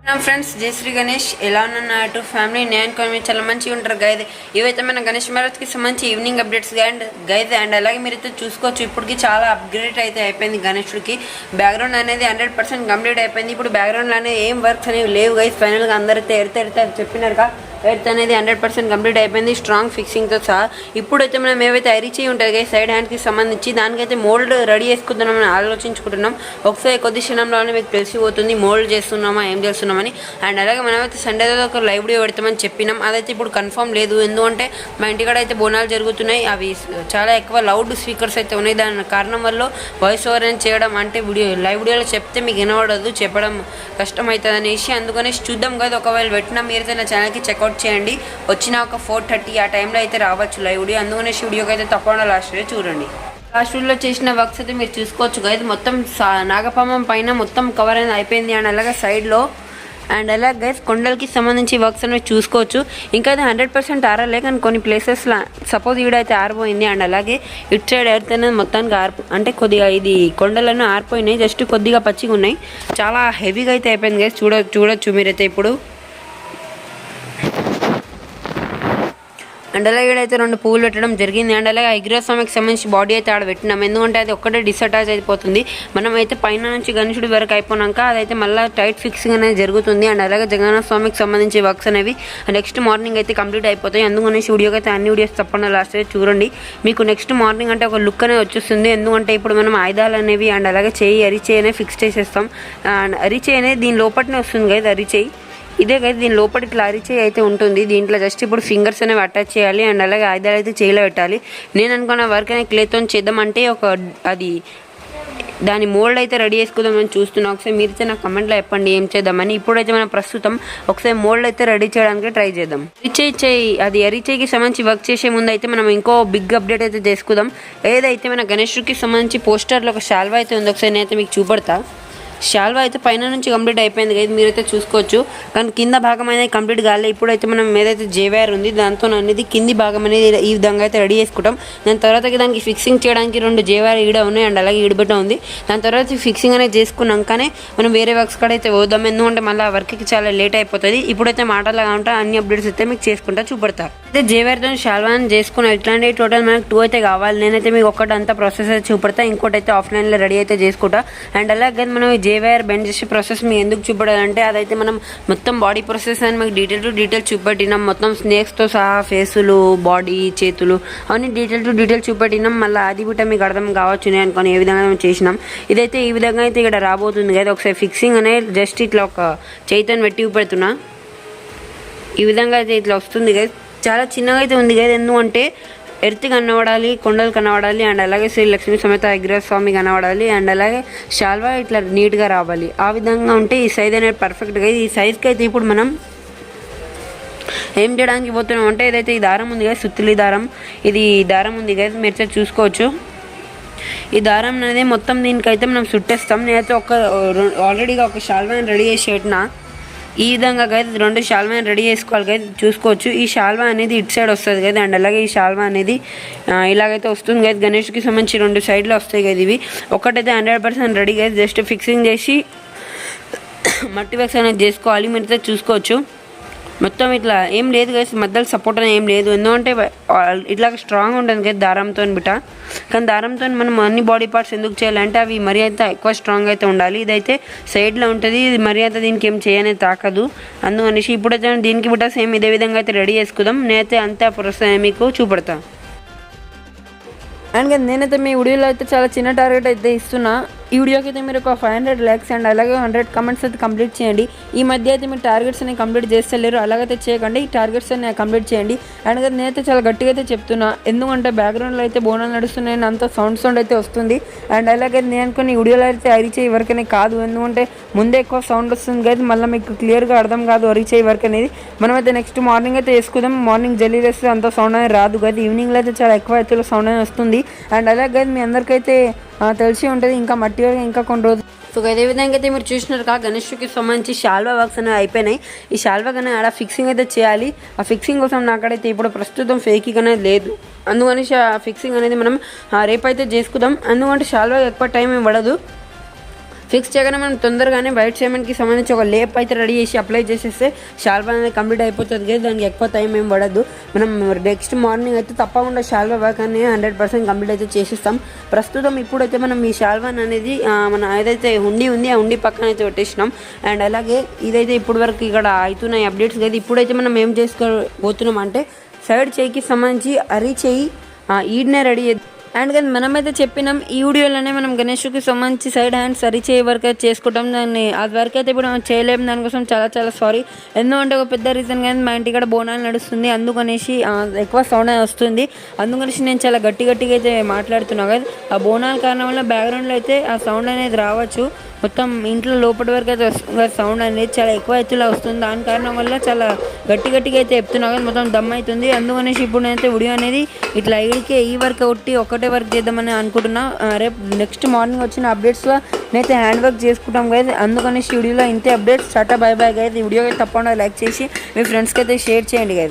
నా ఫ్రెండ్స్ జై శ్రీ గణేష్ ఎలా ఉన్నారు ఫ్యామిలీ నేను కొన్ని చాలా మంచిగా ఉంటారు గైడ్. ఇవైతే మన గణేష్ మ్యారేజ్కి సంబంధించి ఈవినింగ్ అప్డేట్స్ గైడ్ అండ్ అలాగే మీరైతే చూసుకోవచ్చు. ఇప్పటికి చాలా అప్గ్రేడ్ అయితే అయిపోయింది గణేషుడికి. బ్యాక్గ్రౌండ్ అనేది 100% కంప్లీట్ అయిపోయింది. ఇప్పుడు బ్యాక్గ్రౌండ్లో అనేది ఏం వర్క్స్ అనేవి లేవు గైస్. ఫైనల్గా అందరైతే ఎడితే చెప్పినారుగా ఎర్త్ అనేది 100% కంప్లీట్ అయిపోయింది స్ట్రాంగ్ ఫిక్సింగ్తో సహా. ఇప్పుడైతే మనం ఏవైతే అరిచి ఉంటుంది కదా సైడ్ హ్యాండ్కి సంబంధించి దానికైతే మోల్డ్ రెడీ చేసుకుంటున్నాం అని ఆలోచించుకుంటున్నాం. ఒకసారి కొద్ది క్షణంలోనే మీకు తెలిసిపోతుంది మోల్డ్ చేస్తున్నామా ఏం చేస్తున్నామని. అండ్ అలాగే మనమైతే సండేలో ఒక లైవ్ వీడియో పెడతామని చెప్పినాం. అదైతే ఇప్పుడు కన్ఫర్మ్ లేదు. ఎందుకంటే మా ఇంటికాడ అయితే బోనాలు జరుగుతున్నాయి. అవి చాలా ఎక్కువ లౌడ్ స్పీకర్స్ అయితే ఉన్నాయి. దాని కారణం వల్ల వాయిస్ ఓవర్ అని చేయడం అంటే లైవ్ వీడియోలో చెప్తే మీకు వినబడదు, చెప్పడం కష్టం అవుతుంది అనేసి. అందుకని చూద్దాం కదా. ఒకవేళ పెట్టినా మీరైతే నా ఛానల్కి చెక్అవుట్ చేయండి. వచ్చిన ఒక 4:30 ఆ టైంలో అయితే రావచ్చు లైవ్ వీడియో. అందుకనే వీడియోకి అయితే తప్పకుండా లాస్ట్ వీడియో చూడండి. లాస్ట్ వీడియోలో చేసిన వర్క్స్ అయితే మీరు చూసుకోవచ్చు కదా. మొత్తం నాగపామం పైన మొత్తం కవర్ అనేది అయిపోయింది. అండ్ అలాగే సైడ్లో అండ్ అలాగే గైస్ కొండలకి సంబంధించి వర్క్స్ అనేవి చూసుకోవచ్చు. ఇంకా అయితే 100% ఆరలే, కానీ కొన్ని ప్లేసెస్లో సపోజ్ ఈడైతే ఆరిపోయింది. అండ్ అలాగే ఇటు సైడ్ ఎర్త్ అనేది మొత్తానికి అంటే కొద్దిగా ఇది కొండలన్నీ ఆరిపోయినాయి, జస్ట్ కొద్దిగా పచ్చిగా ఉన్నాయి. చాలా హెవీగా అయితే అయిపోయింది గైస్. చూడొచ్చు మీరైతే ఇప్పుడు. అండ్ అలాగే అయితే 2 పువ్వులు పెట్టడం జరిగింది. అండ్ అలాగే అగ్రస్వామికి సంబంధించి బాడీ అయితే ఆడ పెట్టినాం. ఎందుకంటే అది ఒక్కటే డిసటాచ్ అయిపోతుంది. మనం అయితే పైన నుంచి గణేశుడి వరకు అయిపోయినాక అదైతే మళ్ళీ టైట్ ఫిక్సింగ్ అనేది జరుగుతుంది. అండ్ అలాగే జగన్నాథ స్వామికి సంబంధించి వర్క్స్ అనేవి నెక్స్ట్ మార్నింగ్ అయితే కంప్లీట్ అయిపోతాయి. అందుకని వీడియోకి అయితే అన్ని వీడియోస్ తప్పకుండా లాస్ట్ అయితే చూడండి. మీకు నెక్స్ట్ మార్నింగ్ అంటే ఒక లుక్ అనేది వచ్చేస్తుంది. ఎందుకంటే ఇప్పుడు మనం ఆయుధాలు అనేవి అండ్ అలాగే అరిచేయి అనేది ఫిక్స్ చేసేస్తాం. అరిచేయి అనేది దీని లోపలనే వస్తుంది కదా. అరిచేయి ఇదే కదా దీని లోపల ఇట్లా అరిచేయి అయితే ఉంటుంది. దీంట్లో జస్ట్ ఇప్పుడు ఫింగర్స్ అనేవి అటాచ్ చేయాలి. అండ్ అలాగే ఆయుధాలు అయితే చేయిలో పెట్టాలి. నేను అనుకున్న వర్క్ అనేది క్లేతో చేద్దామంటే అది దాని మోల్డ్ అయితే రెడీ చేసుకుందామని చూస్తున్నాం. ఒకసారి మీరైతే నాకు కమెంట్లో చెప్పండి ఏం చేద్దామని. ఇప్పుడైతే మనం ప్రస్తుతం ఒకసారి మోల్డ్ అయితే రెడీ చేయడానికి ట్రై చేద్దాం. అరిచేయికి సంబంధించి వర్క్ చేసే ముందు అయితే మనం ఇంకో బిగ్ అప్డేట్ అయితే చేసుకుందాం. ఏదైతే మన గణేష్కి సంబంధించి పోస్టర్లో ఒక శాల్వా అయితే ఉంది. ఒకసారి నేనైతే మీకు చూపెడతా. శాల్వా అయితే పైన నుంచి కంప్లీట్ అయిపోయింది కదా, మీరైతే చూసుకోవచ్చు. కానీ కింద భాగం అనేది కంప్లీట్ కాలే. ఇప్పుడైతే మనం ఏదైతే జేవైర్ ఉంది దాంతో అనేది కింది భాగం అనేది ఈ విధంగా అయితే రెడీ చేసుకుంటాం. దాని తర్వాత దానికి ఫిక్సింగ్ చేయడానికి 2 జేవైర్ ఈడ ఉన్నాయి. అండ్ అలాగే ఈడబెట్ట ఉంది. దాని తర్వాత ఫిక్సింగ్ అనేది చేసుకున్నాకనే మనం వేరే వర్క్స్ కూడా అయితే పోదాం. ఎందుకంటే మళ్ళీ ఆ వర్క్కి చాలా లేట్ అయిపోతుంది. ఇప్పుడైతే మాటలాగా ఉంటా అన్ని అప్డేట్స్ అయితే మీకు చేసుకుంటా చూపెడతా. అయితే జేవైర్తో శాల్వాని చేసుకున్నాం. ఇట్లాంటి టోటల్ మనకు 2 అయితే కావాలి. నేనైతే మీకు ఒకటి అంతా ప్రాసెస్ అయితే చూపెడతా. ఇంకోటి అయితే ఆఫ్లైన్లో రెడీ అయితే చేసుకుంటా. అండ్ అలాగే మనం జేవైర్ బెండ్ చేసే ప్రాసెస్ మీకు ఎందుకు చూపెట్టాలంటే అదైతే మనం మొత్తం బాడీ ప్రాసెస్ అని మీకు డీటెయిల్ చూపెట్టినాం. మొత్తం స్నేక్స్తో సహా ఫేసులు, బాడీ, చేతులు అవన్నీ డీటెయిల్ చూపెట్టినాం. మళ్ళీ అది బిట్ట మీకు అర్థం కావచ్చు నేను అనుకోని ఏ విధంగా మేము చేసినాం. ఇదైతే ఈ విధంగా అయితే ఇక్కడ రాబోతుంది కదా. ఒకసారి ఫిక్సింగ్ అనేది జస్ట్ ఇట్లా ఒక చేతిని పెట్టి చూపెడుతున్నా. ఈ విధంగా అయితే ఇట్లా వస్తుంది కదా. చాలా చిన్నగా అయితే ఉంది కదా. ఎందుకంటే ఎర్త్ కనబడాలి, కొండలు కనబడాలి, అండ్ అలాగే శ్రీ లక్ష్మీ సమేత విగ్రహస్వామి కనబడాలి, అండ్ అలాగే శాల్వా ఇట్లా నీట్గా రావాలి. ఆ విధంగా ఉంటే ఈ సైజ్ అనేది పర్ఫెక్ట్గా. ఈ సైజ్కి అయితే ఇప్పుడు మనం ఏం చేయడానికి పోతున్నాం అంటే ఏదైతే ఈ దారం ఉంది కదా, సుత్తిలి దారం, ఇది దారం ఉంది కదా, మీరు చూసుకోవచ్చు. ఈ దారం అనేది మొత్తం దీనికైతే మనం చుట్టేస్తాం. నేనైతే ఆల్రెడీగా ఒక శాల్వాని రెడీ చేసి పెట్టినా. ఈ విధంగా అయితే 2 శాల్వాని రెడీ చేసుకోవాలి కదా, చూసుకోవచ్చు. ఈ శాల్వా అనేది ఇటు సైడ్ వస్తుంది కదా. అండ్ అలాగే ఈ శాల్వా అనేది ఇలాగైతే వస్తుంది కదా. గణేష్కి సంబంధించి 2 సైడ్లు వస్తాయి కదా. ఇవి ఒకటైతే 100% రెడీ కదా. జస్ట్ ఫిక్సింగ్ చేసి మట్టి వర్క్స్ అనేది చేసుకోవాలి. మీరైతే చూసుకోవచ్చు. మొత్తం ఇట్లా ఏం లేదు కదా, మధ్యలో సపోర్ట్ అనేది ఏం లేదు. ఎందుకంటే ఇట్లా స్ట్రాంగ్ ఉంటుంది కదా దారంతో బిట్ట. కానీ దారంతో మనం అన్ని బాడీ పార్ట్స్ ఎందుకు చేయాలంటే అవి మరీ అంత ఎక్కువ స్ట్రాంగ్ అయితే ఉండాలి. ఇదైతే సైడ్లో ఉంటుంది. ఇది మరీ అంత దీనికి ఏం చేయనేది తాకదు. అందుకనేసి ఇప్పుడైతే దీనికి బిట్ట సేమ్ ఇదే విధంగా అయితే రెడీ చేసుకుందాం. నేనైతే అంతే ప్రస్తుతం మీకు చూపెడతాను. అండ్ నేనైతే మీ వీడియోలో అయితే చాలా చిన్న టార్గెట్ అయితే ఇస్తున్నా. ఈ వీడియోకి అయితే మీరు ఒక 500 లైక్స్ అండ్ అలాగే 100 కమెంట్స్ అయితే కంప్లీట్ చేయండి. ఈ మధ్య అయితే మీరు టార్గెట్స్ అనేవి కంప్లీట్ చేస్తలేరు, అలాగైతే చేయకండి. ఈ టార్గెట్స్ అనేవి కంప్లీట్ చేయండి. అండ్ నేనైతే చాలా గట్టిగా అయితే చెప్తున్నా. ఎందుకంటే బ్యాక్గ్రౌండ్లో అయితే బోనాలు నడుస్తున్నాయని అంత సౌండ్ అయితే వస్తుంది. అండ్ అలాగే నేను అనుకుని వీడియోలో అయితే అరిచేయి వర్క్ అనేది కాదు. ఎందుకంటే ముందే ఎక్కువ సౌండ్ వస్తుంది కదా, మళ్ళీ మీకు క్లియర్గా అర్థం కాదు అరిచేయి వర్క్ అనేది. మనమైతే నెక్స్ట్ మార్నింగ్ అయితే వేసుకుందాం. మార్నింగ్ జల్లి వేస్తే అంత సౌండ్ అనేది రాదు కదా. ఈవినింగ్లో అయితే చాలా ఎక్కువ అయితే సౌండ్ అనేది వస్తుంది. అండ్ అలాగే మీ అందరికైతే తెలిసి ఉంటుంది. ఇంకా మట్టి వర్క్ ఇంకా కొన్ని రోజులు. సో అదే విధంగా అయితే మీరు చూసినారు కా గణేష్కి సంబంధించి శాల్వా వర్క్స్ అనేవి అయిపోయినాయి. ఈ శాల్వా కానీ ఆడ ఫిక్సింగ్ అయితే చేయాలి. ఆ ఫిక్సింగ్ కోసం నాకైతే ఇప్పుడు ప్రస్తుతం ఫేకింగ్ అనేది లేదు. అందుకని ఫిక్సింగ్ అనేది మనం రేపైతే చేసుకుందాం. ఎందుకంటే శాల్వా ఎక్కువ టైం ఏం పడదు. ఫిక్స్ చేయగానే మనం తొందరగానే వైట్ సిమెంట్కి సంబంధించి ఒక లేప్ అయితే రెడీ చేసి అప్లై చేసేస్తే షాల్వా అనేది కంప్లీట్ అయిపోతుంది కదా, దానికి ఎక్కువ టైం ఏం పడద్దు. మనం నెక్స్ట్ మార్నింగ్ అయితే తప్పకుండా షాల్వా వర్క్ అనేది 100% కంప్లీట్ అయితే చేసేస్తాం. ప్రస్తుతం ఇప్పుడైతే మనం ఈ షాల్వాన్ అనేది మన ఏదైతే హుండీ ఉంది ఆ హుండీ పక్కన అయితే పెట్టేసినాం. అండ్ అలాగే ఇదైతే ఇప్పుడు వరకు ఇక్కడ అవుతున్నాయి అప్డేట్స్ కదా. ఇప్పుడైతే మనం ఏం చేసుకోబోతున్నాం అంటే సైడ్ చేయికి సంబంధించి అరి చేయి ఈడ్నే రెడీ అండ్ కానీ మనమైతే చెప్పినాం ఈ వీడియోలోనే మనం గణేష్కి సంబంధించి సైడ్ హ్యాండ్స్ సరి చేయ వర్క్ అయితే చేసుకుంటాం. దాన్ని అది వరకు అయితే ఇప్పుడు మనం చేయలేము, దానికోసం చాలా చాలా సారీ. ఎందుకంటే ఒక పెద్ద రీజన్ కానీ మా ఇంటికాడ బోనాలు నడుస్తుంది, అందుకనేసి ఎక్కువ సౌండ్ వస్తుంది. అందుకనేసి నేను చాలా గట్టిగా అయితే మాట్లాడుతున్నాను కదా. ఆ బోనాల కారణం వల్ల బ్యాక్గ్రౌండ్లో అయితే ఆ సౌండ్ అనేది రావచ్చు. మొత్తం ఇంట్లో లోపటి వరకు అయితే వస్తుంది సౌండ్ అనేది చాలా ఎక్కువ ఎత్తులో వస్తుంది. దాని కారణం వల్ల చాలా గట్టిగా అయితే చెప్తున్నా కానీ మొత్తం దమ్ అవుతుంది. అందుకనేసి ఇప్పుడు నేనైతే వీడియో అనేది ఇట్లా ఐడికే ఈ వర్క్ ఒకటే వర్క్ చేద్దామని అనుకుంటున్నా. రేపు నెక్స్ట్ మార్నింగ్ వచ్చిన అప్డేట్స్లో నేనైతే హ్యాండ్ వర్క్ చేసుకుంటాం కదా. అందుకనేసి వీడియోలో ఇంతే updates. Tata bye bye guys. ఈ వీడియో అయితే తప్పకుండా లైక్ చేసి మీ ఫ్రెండ్స్కి అయితే షేర్ చేయండి గైస్.